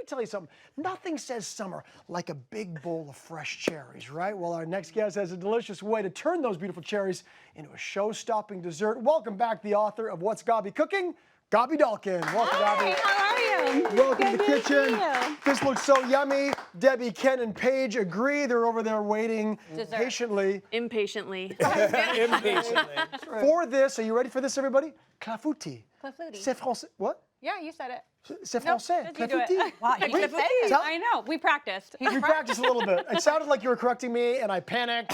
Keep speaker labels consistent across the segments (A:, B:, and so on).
A: tell you something. Nothing says summer like a big bowl of fresh cherries, right? Well, our next guest has a delicious way to turn those beautiful cherries into a show-stopping dessert. Welcome back the author of What's Gaby Cooking, Gaby Dalkin. Welcome, Gaby.
B: How are you?
A: Welcome to the
B: Good
A: kitchen.
B: see you.
A: This looks so yummy. Debbie, Ken, and Paige agree. They're over there waiting patiently.
C: Impatiently.
D: Impatiently.
A: For this, are you ready for this, everybody? Clafoutis.
B: Clafoutis.
A: C'est français. What?
B: Yeah, you said it.
A: C'est
B: Nope,
A: français.
B: just you do it.
C: Wow,
B: You
A: Wait,
B: said it.
A: tell-
B: I know. We practiced.
A: We practiced a little bit. It sounded like you were correcting me, and I panicked.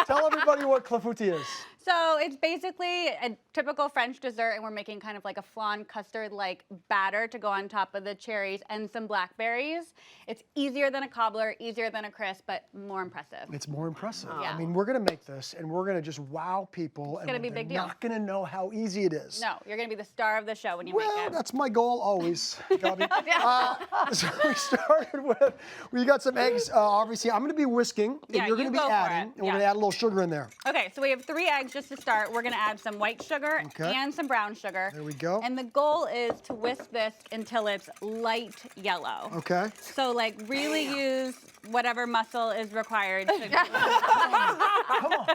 A: Tell everybody what clafoutis is.
B: So it's basically a typical French dessert, and we're making kind of like a flan custard-like batter to go on top of the cherries and some blackberries. It's easier than a cobbler, easier than a crisp, but more impressive.
A: It's more impressive.
B: Yeah.
A: I mean, we're going to make this, and we're going to just wow people. It's
B: gonna be a big deal.
A: Not going to know how easy it is.
B: No, you're going to be the star of the show when you
A: Well,
B: make it.
A: that's my goal always, Gaby. So we started with, we got some eggs. Obviously, I'm going to be whisking, and
B: Yeah,
A: you're going
B: you
A: to be
B: go for
A: adding,
B: it.
A: and we're
B: Yeah.
A: going to add a little sugar in there.
B: Okay, so we have 3 eggs just to start. We're gonna add some white sugar
A: Okay.
B: and some brown sugar.
A: There we go.
B: And the goal is to whisk this until it's light yellow.
A: Okay.
B: So like really use whatever muscle is required to
A: Come on.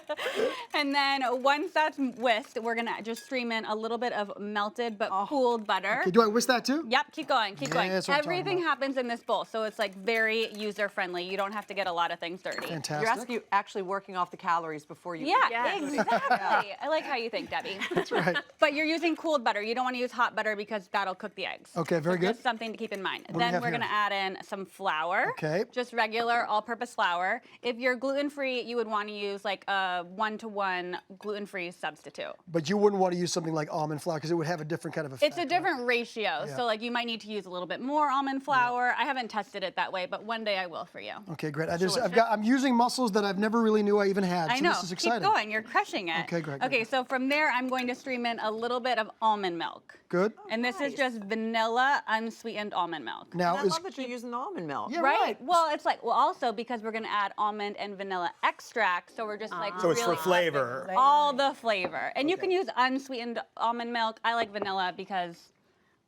B: And then once that's whisked, we're gonna just stream in a little bit of melted but cooled butter.
A: Okay, do I whisk that too?
B: Yep, keep going, keep going.
A: that's what I'm talking
B: Everything
A: about.
B: happens in this bowl, so it's like very user-friendly. You don't have to get a lot of things dirty.
A: Fantastic.
C: You're actually working off the calories before you
B: Yeah,
C: eat.
B: exactly. I like how you think, Debbie.
A: That's right.
B: But you're using cooled butter. You don't want to use hot butter because that'll cook the eggs.
A: Okay, very good.
B: Just something to keep in mind.
A: do we
B: Then
A: have
B: we're
A: here?
B: going to add in some flour.
A: Okay.
B: Just regular all-purpose flour. If you're gluten-free, you would want to use like a 1-to-1 gluten-free substitute.
A: But you wouldn't want to use something like almond flour because it would have a different kind of effect.
B: It's a different ratio,
A: Yeah.
B: so like you might need to use a little bit more almond flour. I haven't tested it that way, but one day I will for you.
A: Okay, great. I'm using muscles that I've never really knew I even had.
B: I
A: so
B: know.
A: This is exciting.
B: Keep going. You're crushing it.
A: Okay, great,
B: Okay,
A: great.
B: so from there, I'm going to stream in a little bit of almond milk.
A: Good.
B: And this is just vanilla unsweetened almond milk.
A: Now
C: I
A: is
C: love that you're using almond milk.
A: Yeah,
B: Right?
A: right.
B: Well, it's like, also because we're going to add almond and vanilla extract, so we're just like
D: So it's for
B: really
D: flavor.
B: all the flavor. And you can use unsweetened almond milk. I like vanilla because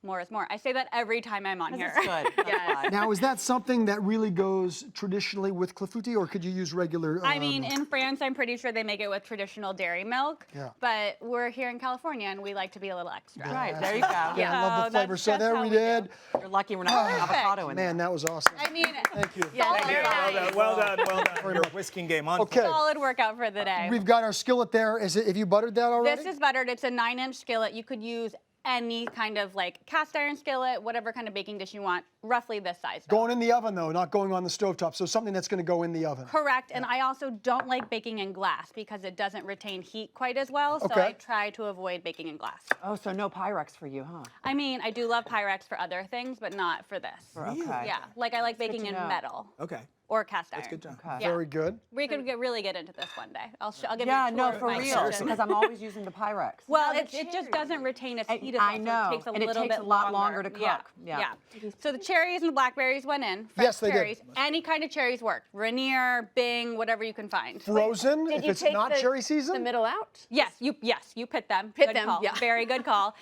B: more is more. I say that every time I'm on here.
C: It's good. That's why.
A: Now, is that something that really goes traditionally with clafoutis, or could you use regular?
B: I mean, in France, I'm pretty sure they make it with traditional dairy milk.
A: Yeah.
B: But we're here in California, and we like to be a little extra.
C: Right, there you go.
A: yeah, I love the
B: So
A: flavor.
B: that's
A: So
B: just
A: there
B: how
A: we
B: we do.
A: did.
C: You're lucky we're not putting avocado in
A: Man, that was awesome.
B: I mean,
A: Thank you.
B: yeah,
D: Thank you.
B: very nice.
D: Well done. Your whisking game on.
A: Okay.
B: Solid workout for the day.
A: We've got our skillet there. Have you buttered that already?
B: This is buttered. It's a 9-inch skillet. You could use any kind of like cast iron skillet, whatever kind of baking dish you want, roughly this size.
A: Going in the oven, though, not going on the stovetop. So something that's going to go in the oven.
B: Correct. And I also don't like baking in glass because it doesn't retain heat quite as well. So
A: Okay.
B: I try to avoid baking in glass.
C: Oh, so no Pyrex for you, huh?
B: I mean, I do love Pyrex for other things, but not for this.
C: Okay.
B: Yeah, like I like baking
C: to
B: in
C: know.
B: metal
D: Okay.
B: or cast iron.
D: That's good job.
C: Okay.
B: Yeah.
A: Very good.
B: We could really get into this one day. I'll give
C: Yeah,
B: you a
C: no,
B: tour of
C: for
B: my
C: real,
B: kitchen.
C: because I'm always using the Pyrex.
B: Well, it just doesn't retain its heat as well.
C: I know,
B: So it takes a
C: and it
B: little
C: takes
B: bit
C: a lot longer to
B: Yeah.
C: cook. Yeah.
B: So the cherries and the blackberries went in. Fresh
A: Yes, they did.
B: cherries. Any kind of cherries work. Rainier, Bing, whatever you can find.
A: Frozen,
E: Did
A: if
E: you
A: it's
E: take
A: not
E: the,
A: cherry season.
E: the middle out?
B: Yes, you pit them.
E: Pit
B: Good
E: them,
B: call.
E: yeah.
B: Very good call.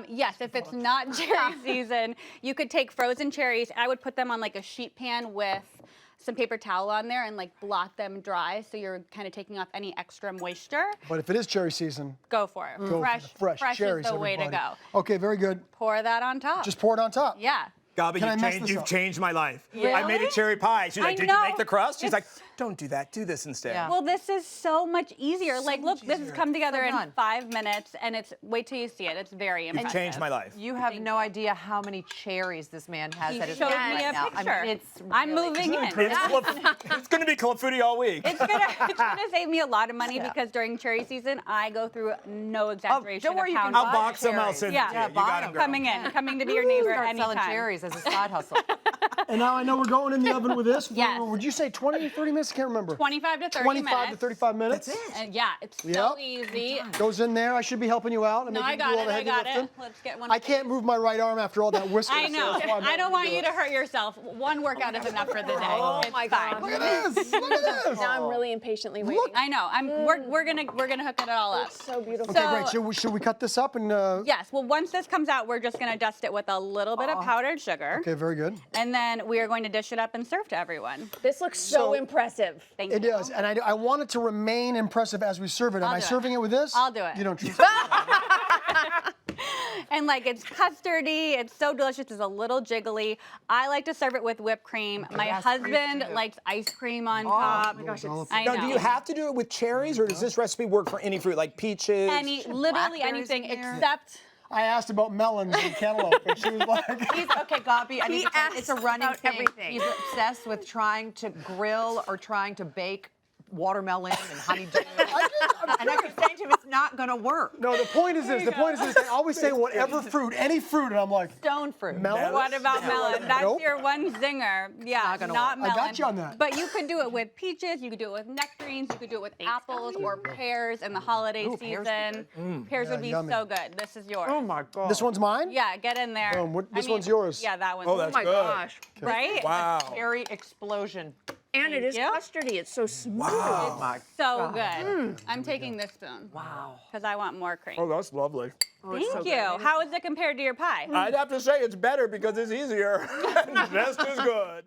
B: Yes, if it's not cherry season, you could take frozen cherries. I would put them on like a sheet pan with some paper towel on there and like blot them dry, so you're kind of taking off any extra moisture.
A: But if it is cherry season,
B: Go for it.
A: go for the fresh cherries,
B: is the way to
A: everybody.
B: go.
A: Okay, very good.
B: Pour that on top.
A: Just pour it on top.
B: Yeah.
D: Gaby,
A: Can I mess this
D: you've
A: up?
D: changed my life.
B: Really?
D: I made a cherry pie. She's
B: I
D: like, did you
B: know.
D: make the crust? She's like,
B: It's-
D: don't do that. Do this instead.
C: Yeah.
B: Well, this is so much easier. Like, look,
A: much
B: this has
A: easier.
B: come together
C: So
B: in
C: done.
B: 5 minutes, and wait till you see it. It's very
D: You've
B: impressive.
D: changed my life.
C: You have no idea how many cherries this man has
B: He
C: at his
B: showed
C: house
B: me
C: right
B: a
C: now.
B: picture.
C: I mean, it's
B: I'm
C: really-
B: moving in.
D: It's going to be Clafoutis all week.
B: It's gonna save me a lot of money because during cherry season, I go through no exaggeration.
C: don't worry,
B: of
C: you
B: how
C: can
B: much
D: I'll box them. I'll
C: cherries.
D: send
B: Yeah.
D: it to you.
B: Yeah,
D: You
C: buy
D: got
C: them.
D: them,
B: coming to be your neighbor
C: Start
B: anytime.
C: selling cherries as a side hustle.
A: And now I know we're going in the oven with this.
B: Yes.
A: Would you say 20, 30 minutes? I can't remember.
B: 25 to 30
A: 25
B: minutes.
A: to 35 minutes.
B: And yeah, it's
A: Yep.
B: so easy.
A: Goes in there. I should be helping you out. And
B: No,
A: making
B: I
A: you
B: got
A: do all
B: it.
A: the
B: I
A: heavy
B: got
A: lifting.
B: it. Let's get one.
A: I can't move my right arm after all that whisking.
B: I
A: so
B: know.
A: that's why I'm
B: I don't want
A: having
B: you to hurt yourself. One workout is enough for the day.
E: Oh
B: It's
E: my
B: fine.
E: God.
A: Look at this. Look at this.
E: Now I'm really impatiently waiting.
B: I know. We're gonna hook it all up.
E: It's so beautiful.
A: Okay, great. Should we cut this up and?
B: Yes. Well, once this comes out, we're just gonna dust it with a little bit of powdered sugar. sugar.
A: Okay, very good.
B: And then we are going to dish it up and serve to everyone.
E: This looks so impressive.
B: Thank
A: It
B: you.
A: does, and I want it to remain impressive as we serve it. Am I
B: do it.
A: serving it with this?
B: I'll do it.
A: You don't trust me.
B: And like it's custardy, it's so delicious, it's a little jiggly. I like to serve it with whipped cream. My
C: Yes, me
B: husband
C: too.
B: likes ice cream on top.
C: my gosh,
A: it's
B: I
D: Now,
B: know.
D: do you have to do it with cherries, or does this recipe work for any fruit, like peaches?
B: Literally
C: blackberries
B: anything
C: in there?
B: except
A: I asked about melons and cantaloupe, and she was like,
C: Okay, Gaby, I need to tell you, it's a
E: asks
C: running
E: about
C: thing.
E: everything.
C: He's obsessed with trying to grill or trying to bake watermelon and honeydew. And I keep saying to him, it's not going to work.
A: no, the point is this. The point is this. They always say whatever fruit, any fruit, and I'm like,
C: Stone fruit.
A: melon?
B: what about melon? That's
A: Nope.
B: your one zinger. Yeah,
C: not gonna
B: not
C: work.
A: I
B: melon.
A: got you on that.
B: But you could do it with peaches, you could do it with nectarines, you could do it with apples or pears in the holiday
C: pears
B: season. Pears would be
A: yummy.
B: so good. This is yours.
C: Oh my God.
A: This one's mine?
B: Yeah, get in there.
A: Boom. This one's yours.
B: Yeah, that one's
D: Oh, that's
E: Oh my
D: good.
E: gosh.
B: right.
D: Wow.
C: Cherry explosion.
E: And it is
B: you.
E: custardy. It's so smooth.
D: Wow.
C: My
B: So good. I'm taking this spoon.
C: Wow.
B: Because I want more cream.
D: Oh, that's lovely.
B: Thank you. How is it compared to your pie?
D: I'd have to say it's better because it's easier. Just as good.